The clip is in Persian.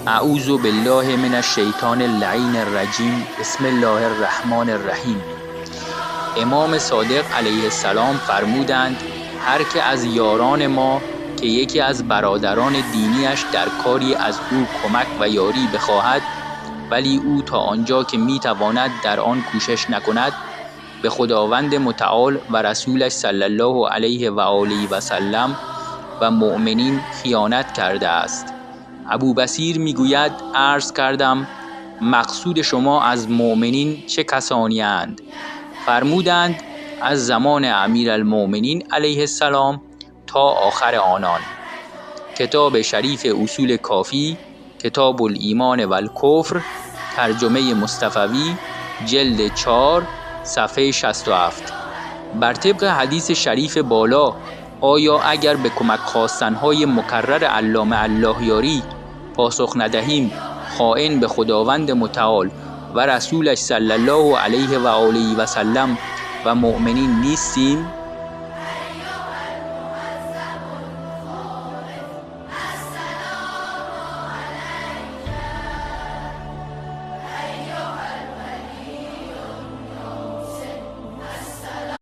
اعوذ بالله من الشیطان اللعین الرجیم. بسم الله الرحمن الرحیم. امام صادق علیه السلام فرمودند هر که از یاران ما که یکی از برادران دینیش در کاری از او کمک و یاری بخواهد ولی او تا آنجا که میتواند در آن کوشش نکند، به خداوند متعال و رسولش صلی الله علیه و آله و سلم و مؤمنین خیانت کرده است. ابو بصیر میگوید عرض کردم مقصود شما از مؤمنین چه کسانی اند؟ فرمودند از زمان امیرالمؤمنین علیه السلام تا آخر آنان. کتاب شریف اصول کافی، کتاب الایمان و الکفر، ترجمه مصطفوی، جلد 4، صفحه 67. بر طبق حدیث شریف بالا، آیا اگر به کمک خواستنهای مکرر علامه اللهیاری پاسخ ندهیم خائن به خداوند متعال و رسولش صلی الله علیه و آله و سلم و مؤمنین نیستیم؟